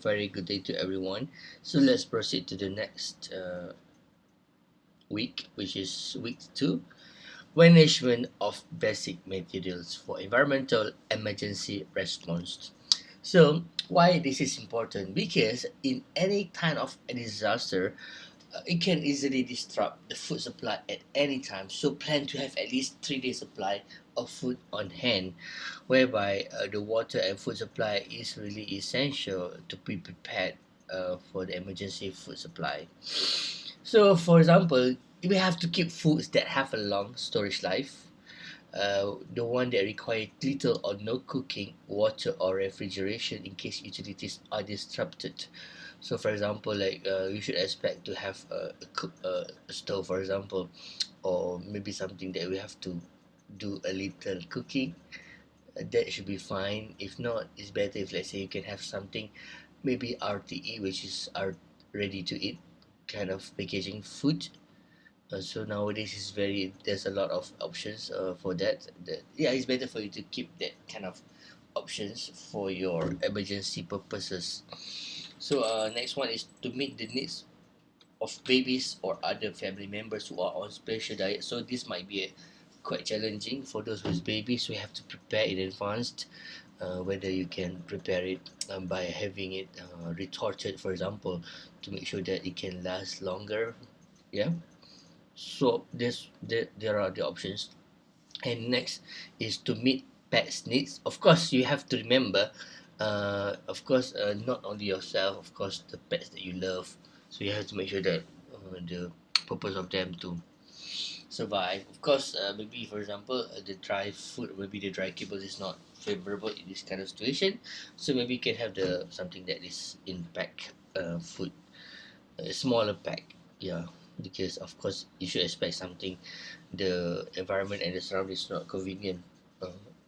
Very good day to everyone. So let's proceed to the next week, which is week 2, management of basic materials for environmental emergency response. So why this is important? Because in any kind of a disaster, it can easily disrupt the food supply at any time. So plan to have at least 3 days supply of food on hand, whereby the water and food supply is really essential to be prepared for the emergency food supply. So, for example, we have to keep foods that have a long storage life. The one that require little or no cooking, water, or refrigeration in case utilities are disrupted. So, for example, like you should expect to have a stove, for example, or maybe something that we have to do a little cooking. That should be fine. If not, it's better if, let's say, you can have something, maybe RTE, which is our ready to eat kind of packaging food. So nowadays is very there's a lot of options for that. Yeah, it's better for you to keep that kind of options for your emergency purposes. So next one is to meet the needs of babies or other family members who are on special diet. So this might be quite challenging for those with babies. We have to prepare in advance. Whether you can prepare it by having it retorted, for example, to make sure that it can last longer. Yeah. So there are the options. And next is to meet pets needs. Of course you have to remember, not only yourself, of course the pets that you love. So you have to make sure that the purpose of them to survive. Of course, maybe for example, the dry food, maybe the dry kibble is not favorable in this kind of situation. So maybe you can have the something that is in pack food, a smaller pack. Yeah, because of course you should expect something. The environment and the surrounding is not convenient.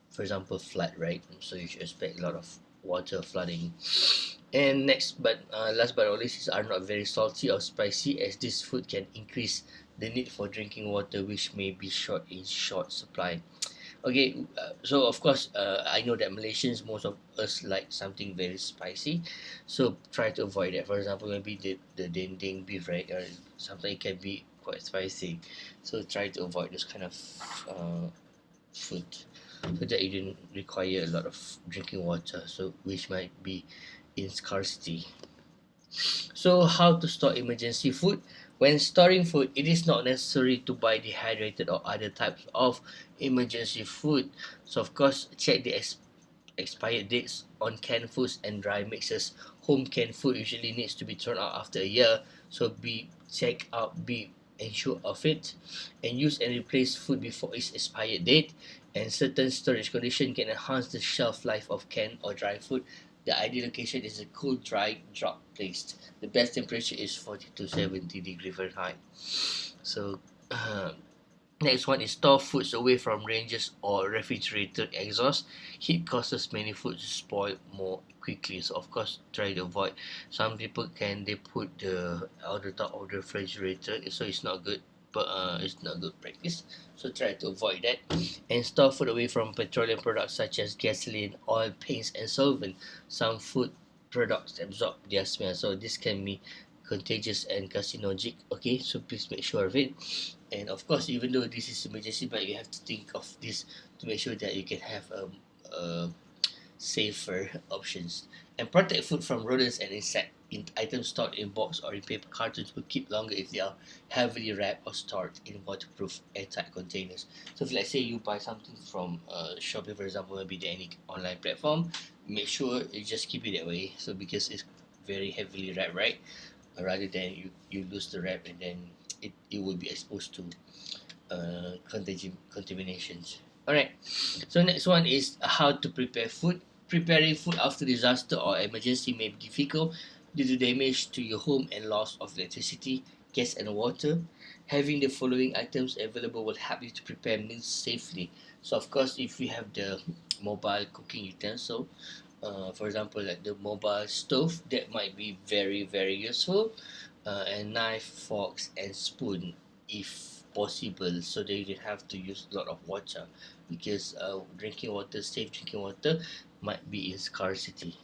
For example, flood, right? So you should expect a lot of water flooding. And next, but last but not least, is are not very salty or spicy, as this food can increase the need for drinking water, which may be short in short supply. Okay, so of course, I know that Malaysians, most of us like something very spicy, so try to avoid that. For example, maybe the dendeng beef, right? Something can be quite spicy, so try to avoid this kind of uh, food, so that you didn't require a lot of drinking water, so which might be in scarcity. So, how to store emergency food? When storing food, it is not necessary to buy dehydrated or other types of emergency food. So, of course, check the expired dates on canned foods and dry mixes. Home canned food usually needs to be thrown out after a year, so be ensure of it, and use and replace food before its expired date. And certain storage condition can enhance the shelf life of canned or dry food. The ideal location is a cool, dry, drop placed. The best temperature is 40 to 70 degree Fahrenheit. So, uh, next one is store foods away from ranges or refrigerated exhaust. Heat causes many foods to spoil more quickly. So of course try to avoid. Some people can they put the on the top of the refrigerator, so it's not good. But it's not good practice. So try to avoid that. And store food away from petroleum products such as gasoline, oil, paints, and solvent. Some food products absorb their smell, so this can be contagious and carcinogenic. Okay, so please make sure of it. And of course, even though this is emergency, but you have to think of this to make sure that you can have safer options. And protect food from rodents and insect. In items stored in box or in paper cartons will keep longer if they are heavily wrapped or stored in waterproof airtight containers. So if let's say you buy something from Shopee, for example, maybe any online platform, make sure you just keep it that way. So because it's very heavily wrapped, right? Rather than you lose the wrap, and then it will be exposed to contaminations. All right. So next one is how to prepare food. Preparing food after disaster or emergency may be difficult due to damage to your home and loss of electricity, gas, and water. Having the following items available will help you to prepare meals safely. So of course, if you have the mobile cooking utensil, for example, like the mobile stove, that might be very useful. And knife, forks, and spoon, if possible, so they didn't have to use a lot of water, because safe drinking water might be in scarcity.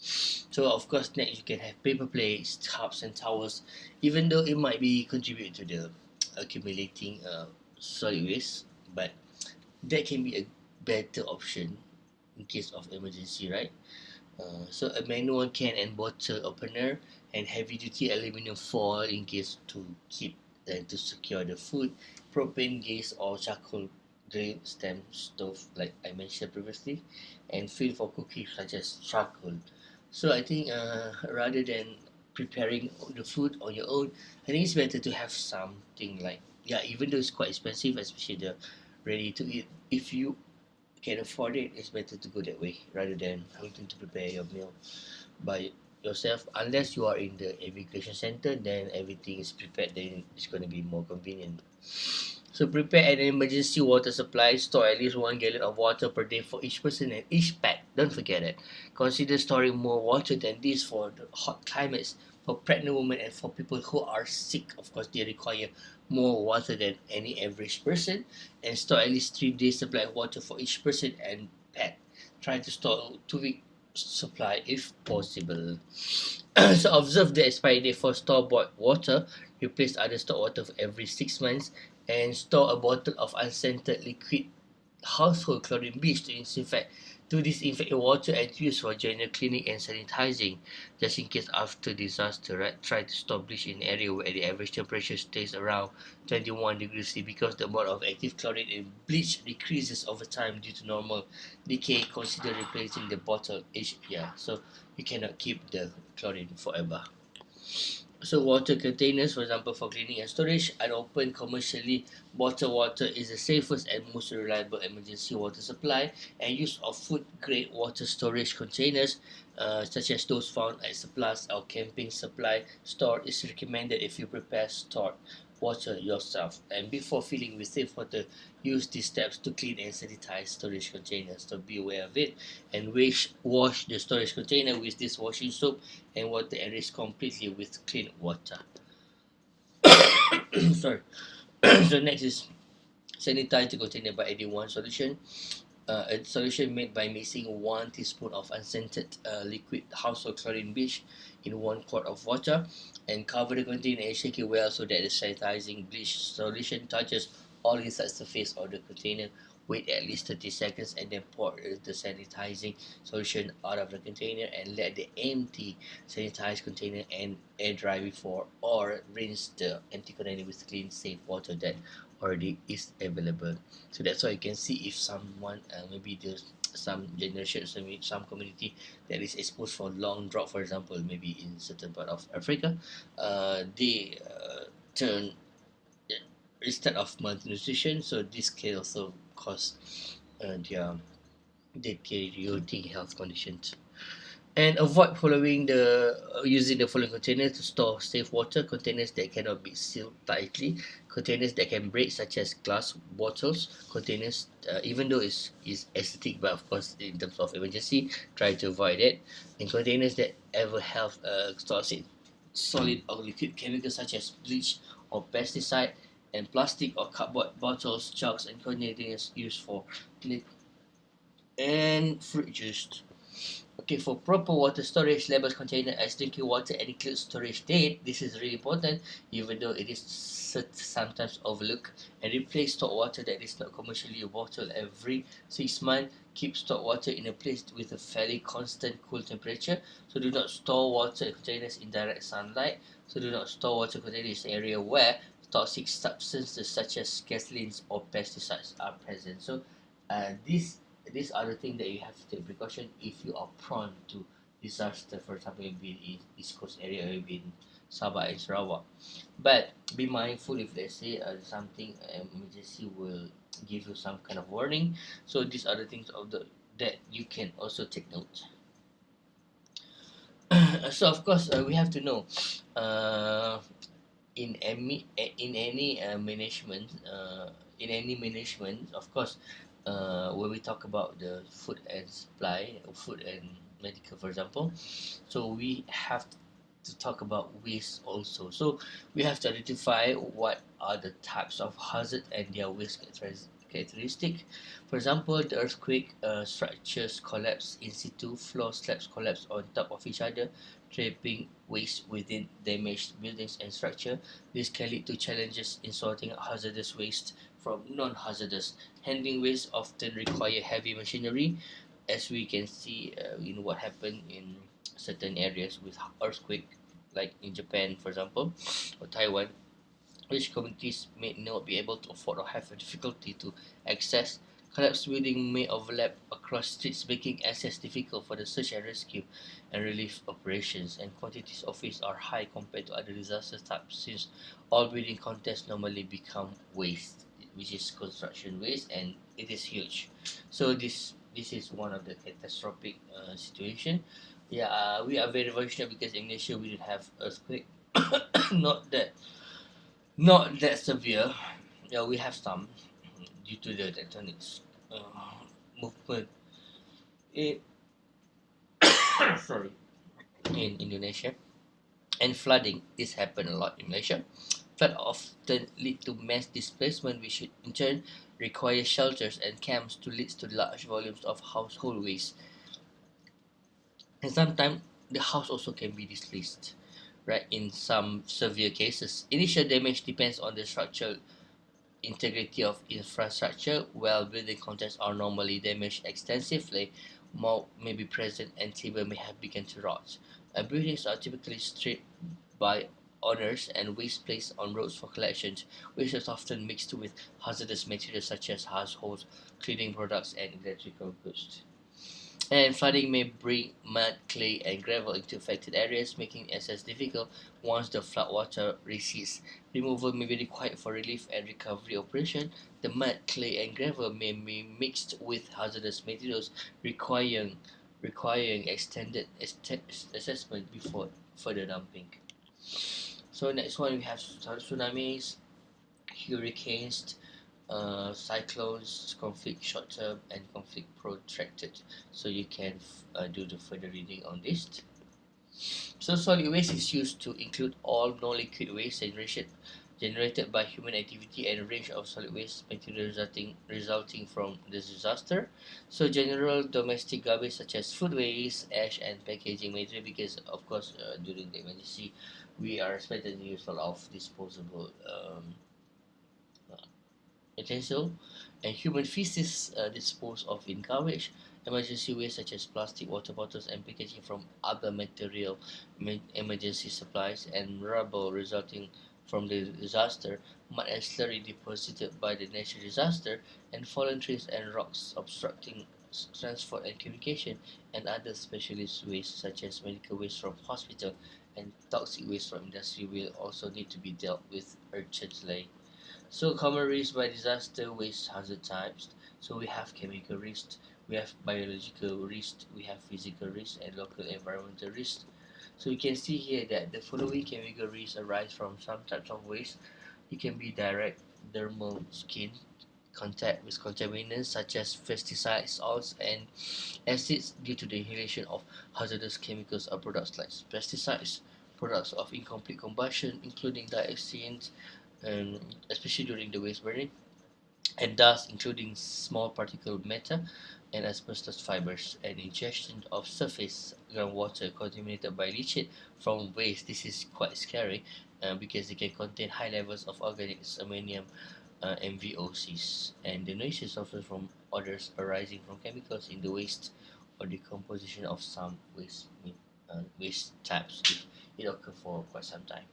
So of course next you can have paper plates, cups and towels, even though it might be contribute to the accumulating solid waste, but that can be a better option in case of emergency, right? So a manual can and bottle opener and heavy duty aluminum foil in case to keep and to secure the food, propane gas or charcoal grill stem stove like I mentioned previously, and fuel for cooking such as charcoal. So I think rather than preparing the food on your own, I think it's better to have something like, yeah, even though it's quite expensive, especially the ready to eat. If you can afford it, it's better to go that way rather than having to prepare your meal by yourself. Unless you are in the evacuation center, then everything is prepared. Then it's going to be more convenient. So prepare an emergency water supply. Store at least 1 gallon of water per day for each person and each pet. Don't forget it. Consider storing more water than this for the hot climates. For pregnant women and for people who are sick, of course, they require more water than any average person. And store at least 3 days supply of water for each person and pet. Try to store 2 week supply if possible. So observe the expiry date for store-bought water. Replace other stored water every 6 months, and store a bottle of unscented liquid household chlorine bleach to disinfect your water and use for general cleaning and sanitizing. Just in case after disaster, right? Try to store bleach in an area where the average temperature stays around 21 degrees C because the amount of active chlorine in bleach decreases over time due to normal decay. Consider replacing the bottle each year. So you cannot keep the chlorine forever. So water containers, for example, for cleaning and storage, unopened commercially bottled water is the safest and most reliable emergency water supply. And use of food grade water storage containers, such as those found at surplus or camping supply store, is recommended if you prepare stored water yourself. And before filling with safe water, use these steps to clean and sanitize storage containers. So be aware of it. And wash the storage container with this washing soap and water and rinse completely with clean water. Sorry. So next is sanitize the container by adding one solution. A solution made by mixing 1 teaspoon of unscented liquid household chlorine bleach in 1 quart of water, and cover the container and shake it well so that the sanitizing bleach solution touches all inside the surface of the container. Wait at least 30 seconds and then pour the sanitizing solution out of the container and let the empty sanitized container and air dry before, or rinse the empty container with clean safe water that already is available. So that's why you can see if someone maybe there's some generation, some community that is exposed for long drought, for example, maybe in certain part of Africa, they turn instead of malnutrition, so this can also cause their deteriorating health conditions. And avoid following the using the following containers to store safe water: containers that cannot be sealed tightly, containers that can break such as glass bottles, containers even though it's aesthetic, but of course in terms of emergency try to avoid it, and containers that ever have toxic solid or liquid chemicals such as bleach or pesticide, and plastic or cardboard bottles, jugs and containers used for milk and fruit juice. Okay, for proper water storage, labels container as drinking water and include storage date. This is really important, even though it is sometimes overlooked. And replace stored water that is not commercially bottled every 6 months. Keep stored water in a place with a fairly constant cool temperature. So do not store water containers in direct sunlight. So do not store water containers in an area where toxic substances such as gasolines or pesticides are present. So this these are the things that you have to take precaution if you are prone to disaster. For example, maybe in East Coast area, maybe in Sabah and Sarawak. But be mindful if let's say something emergency will give you some kind of warning. So these are the things of the that you can also take note. So of course we have to know uh, in any management, of course, when we talk about the food and supply, food and medical, for example, so we have to talk about waste also. So we have to identify what are the types of hazard and their waste characteristic. For example, the earthquake structures collapse in situ, floor slabs collapse on top of each other, trapping waste within damaged buildings and structure. This can lead to challenges in sorting out hazardous waste from non-hazardous. Handling waste often require heavy machinery, as we can see in what happened in certain areas with earthquake, like in Japan, for example, or Taiwan, which communities may not be able to afford or have a difficulty to access. Collapsed buildings may overlap across streets, making access difficult for the search and rescue and relief operations. And quantities of waste are high compared to other disaster types, since all building contents normally become waste, which is construction waste, and it is huge. So this is one of the catastrophic situation. Yeah, we are very fortunate because in Malaysia we didn't have earthquake. not that not that severe. Yeah, we have some due to the tectonic movement. In, sorry, in Indonesia, and flooding. This happen a lot in Malaysia. Flood often lead to mass displacement, which in turn require shelters and camps to lead to large volumes of household waste. And sometimes the house also can be displaced, right? In some severe cases, initial damage depends on the structural integrity of infrastructure. While building contents are normally damaged extensively, mold may be present and timber may have begun to rot. Buildings are typically stripped by owners and waste placed on roads for collections. Waste is often mixed with hazardous materials such as household cleaning products and electrical goods. And flooding may bring mud, clay, and gravel into affected areas, making access difficult once the floodwater recedes. Removal may be required for relief and recovery operation. The mud, clay, and gravel may be mixed with hazardous materials, requiring extended assessment before further dumping. So next one we have tsunamis, hurricanes, cyclones, conflict short term, and conflict protracted. So you can do the further reading on this. So solid waste is used to include all non-liquid waste generated by human activity and a range of solid waste material resulting from this disaster. So general domestic garbage such as food waste, ash, and packaging material, because of course during the emergency we are expected to use a lot of disposable utensil, and human feces disposed of in garbage. Emergency waste such as plastic, water bottles, and packaging from other material, emergency supplies, and rubble resulting from the disaster, mud and slurry deposited by the natural disaster, and fallen trees and rocks obstructing transport and communication, and other specialist waste such as medical waste from hospital and toxic waste from industry will also need to be dealt with urgently. So common risks by disaster waste hazard types. So we have chemical risk, we have biological risk, we have physical risk, and local environmental risk. So you can see here that the following chemical risks arise from some types of waste. It can be direct dermal skin contact with contaminants such as pesticides, salts, and acids due to the inhalation of hazardous chemicals or products like pesticides, products of incomplete combustion, including dioxins, and especially during the waste burning, and dust, including small particle matter and asbestos fibers, and ingestion of surface groundwater contaminated by leachate from waste. This is quite scary because they can contain high levels of organics, ammonium, MVOCs, and the noises often from odors arising from chemicals in the waste or decomposition of some waste types if it occurs for quite some time.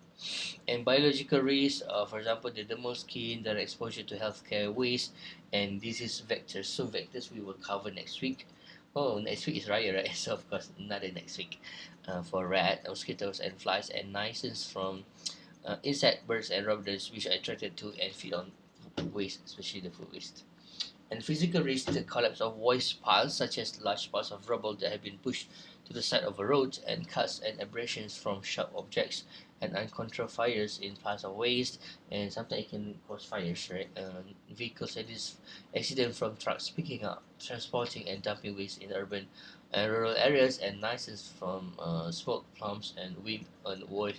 And biological risks, for example, the dermal skin, the exposure to healthcare waste, and disease vectors. So vectors we will cover next week. Oh, next week is Raya, right? So of course, another next week for rat, mosquitoes, and flies, and nuisance from insect, birds, and rodents which are attracted to and feed on waste, especially the food waste. And physical risk, the collapse of waste piles, such as large piles of rubble that have been pushed to the side of a road, and cuts and abrasions from sharp objects, and uncontrolled fires in piles of waste, and sometimes it can cause fires, right? Vehicles accident from trucks picking up, transporting, and dumping waste in urban and rural areas, and nuisance from smoke, plumes, and wind and void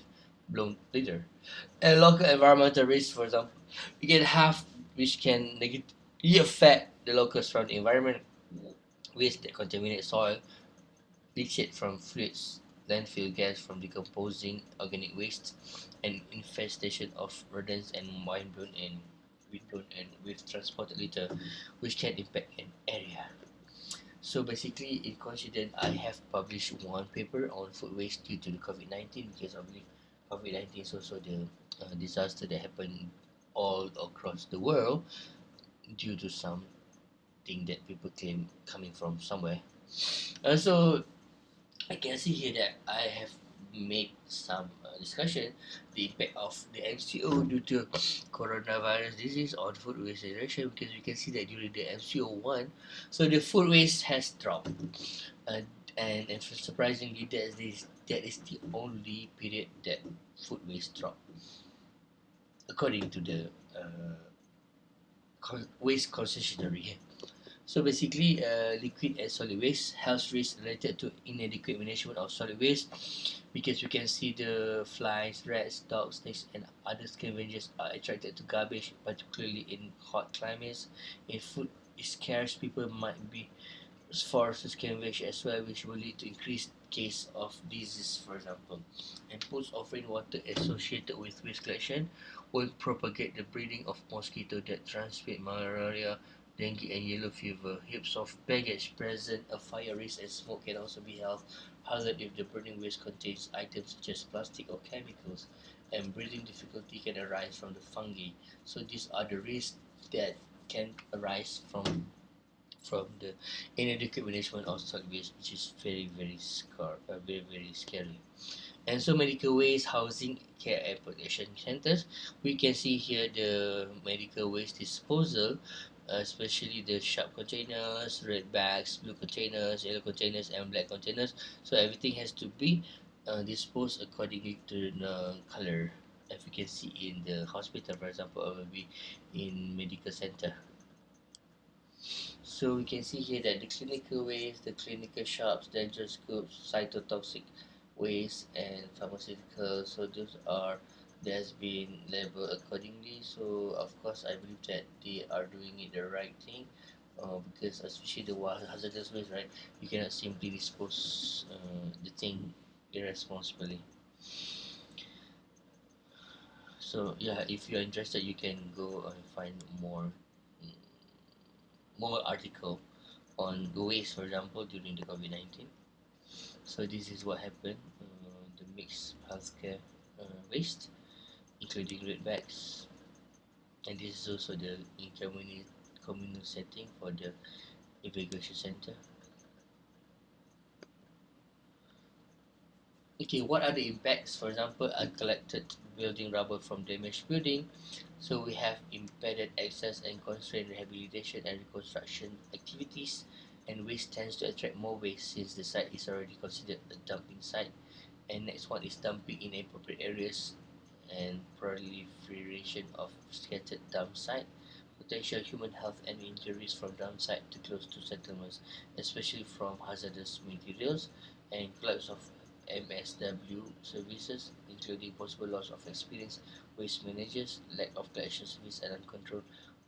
blown litter. And local environmental risks, for example, you can have which can it affect the local surrounding environment. Waste that contaminate soil, leachate from fluids, landfill gas from decomposing organic waste, and infestation of rodents and windblown and with transported litter, which can impact an area. So basically, in coincidence, I have published one paper on food waste due to the COVID-19, because I believe COVID-19 is also the disaster that happened all across the world due to something that people claim coming from somewhere. So I can see here that I have made some discussion the impact of the MCO due to coronavirus disease on food waste reduction, because we can see that during the MCO one, so the food waste has dropped, uh, and surprisingly that is the only period that food waste dropped according to the waste concessionary. So basically, liquid and solid waste, health risks related to inadequate management of solid waste, because we can see the flies, rats, dogs, snakes, and other scavengers are attracted to garbage, particularly in hot climates. If food is scarce, people might be forced to scavenge as well, which will lead to increased case of disease, for example. And pools of rainwater associated with waste collection will propagate the breeding of mosquito that transmit malaria, dengue, and yellow fever. Heaps of baggage present a fire risk, and smoke can also be health hazard if the burning waste contains items such as plastic or chemicals. And breathing difficulty can arise from the fungi. So these are the risks that can arise from the inadequate management of solid waste, which is very scary. And so medical waste, housing, care, and protection centers. We can see here the medical waste disposal, especially the sharp containers, red bags, blue containers, yellow containers, and black containers. So everything has to be disposed accordingly to the color. As we can see in the hospital, for example, or maybe in medical center. So we can see here that the clinical waste, the clinical shops, dangerous goods, cytotoxic waste, and pharmaceuticals. So those are that's been labeled accordingly. So of course, I believe that they are doing it the right thing, because especially the hazardous waste, right? You cannot simply dispose the thing irresponsibly. So yeah, if you're interested, you can go and find mm, more article on the waste, for example, during the COVID-19. So this is what happened, the mixed healthcare waste, including red bags, and this is also the in communal setting for the evacuation center. Okay, what are the impacts? For example, collected building rubble from damaged building. So we have impeded access and constrained rehabilitation and reconstruction activities, and waste tends to attract more waste since the site is already considered a dumping site. And next one is dumping in appropriate areas and proliferation of scattered dump site, potential human health and injuries from dump site too close to settlements, especially from hazardous materials, and collapse of MSW services, including possible loss of experienced waste managers, lack of collection service, and uncontrolled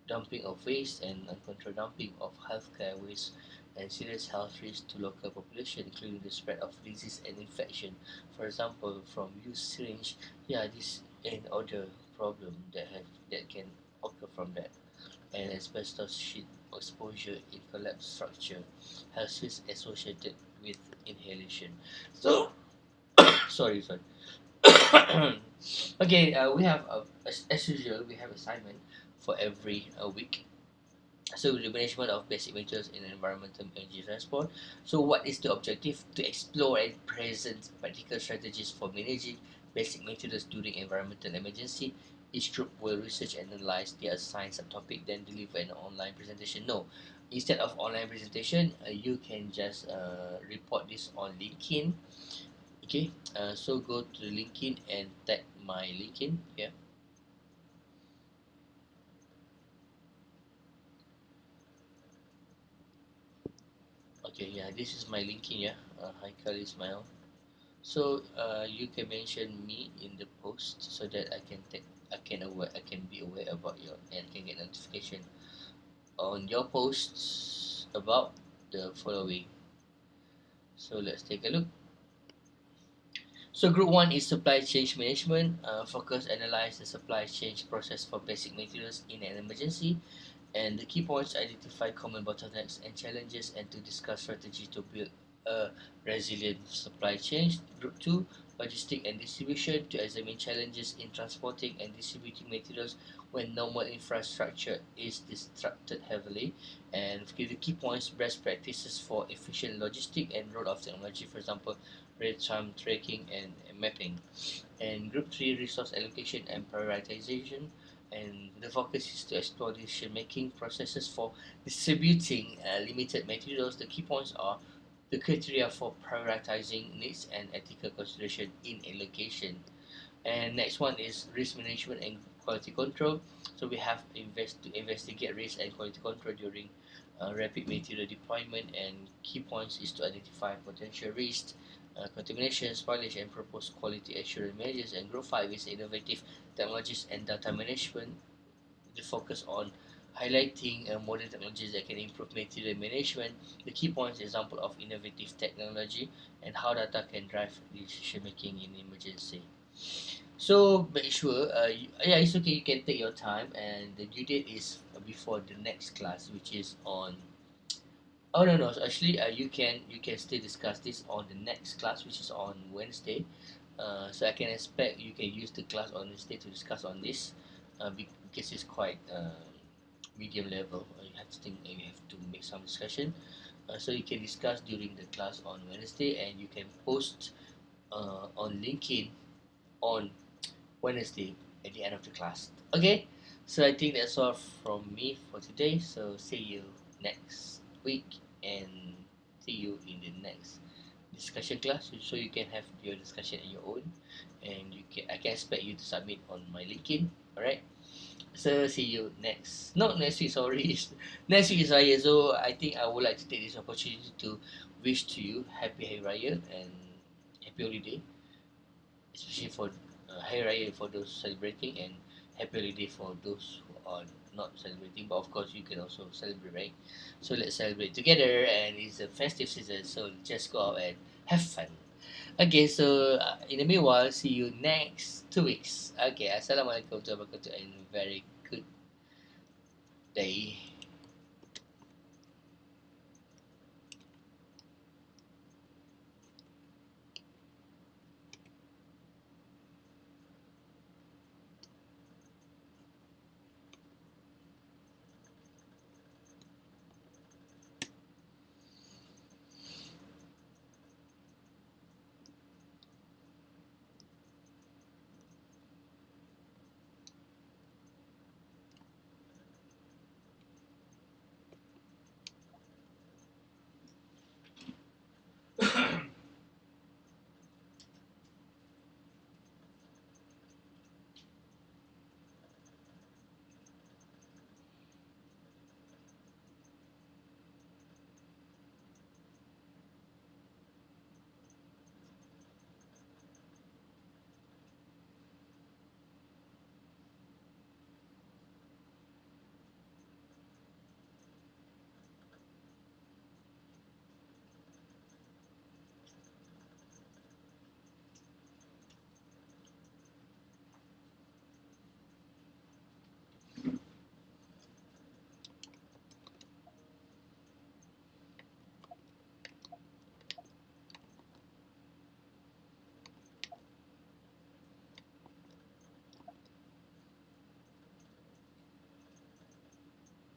dumping of waste and uncontrolled dumping of healthcare waste, and serious health risks to local population, including the spread of disease and infection. For example, from used syringe, yeah, this and other problem that can occur from that, and asbestos sheet exposure in collapsed structure, health risks associated with inhalation. So, sorry. Okay, we have as usual we have assignment for every week. So the management of basic materials in environmental energy transport. So what is the objective? To explore and present practical strategies for managing basic materials during environmental emergency. Each group will research and analyze their assigned subtopic, then deliver an online presentation. No, instead of online presentation, you can just report this on LinkedIn. Okay, so go to the LinkedIn and tag my LinkedIn here. Okay, yeah, this is my LinkedIn. Yeah, Haikal Ismail. So you can mention me in the post so that I can be aware about your and can get notification on your posts about the following. So let's take a look. So group one is supply chain management. Focus analyze the supply chain process for basic materials in an emergency, and the key points identify common bottlenecks and challenges and to discuss strategy to build a resilient supply chain. Group 2, logistic and distribution, to examine challenges in transporting and distributing materials when normal infrastructure is disrupted heavily, and give the key points, best practices for efficient logistic and role of technology, for example real-time tracking and mapping. And group 3, resource allocation and prioritization, and the focus is to explore decision making processes for distributing limited materials. The key points are the criteria for prioritizing needs and ethical consideration in allocation. And next one is risk management and quality control. So we have to investigate risk and quality control during rapid material deployment, and key points is to identify potential risks, contamination, spoilage, and propose quality assurance measures. And group 5 is innovative technologies and data management. The focus on highlighting modern technologies that can improve material management. The key points example of innovative technology and how data can drive decision making in emergency. So make sure, yeah, it's okay. You can take your time, and the due date is before the next class, which is on. Oh no no. So actually, you can still discuss this on the next class, which is on Wednesday. So I can expect you can use the class on Wednesday to discuss on this, because it's quite medium level. You have to think, you have to make some discussion. So you can discuss during the class on Wednesday, and you can post on LinkedIn on Wednesday at the end of the class. Okay, so I think that's all from me for today. So see you next week, and see you in the next discussion class, so you can have your discussion on your own, and I can expect you to submit on my LinkedIn. All right. So see you next. Not next week. Sorry, next week is Raya. So I think I would like to take this opportunity to wish to you happy Hari Raya and happy holiday, especially for Hari Raya for those celebrating, and happy holiday for those who are not celebrating. But of course, you can also celebrate, right? So let's celebrate together, and it's a festive season. So just go out and have fun. Okay, so in the meanwhile, see you next 2 weeks. Okay, assalamualaikum warahmatullahi wabarakatuh, and very good day.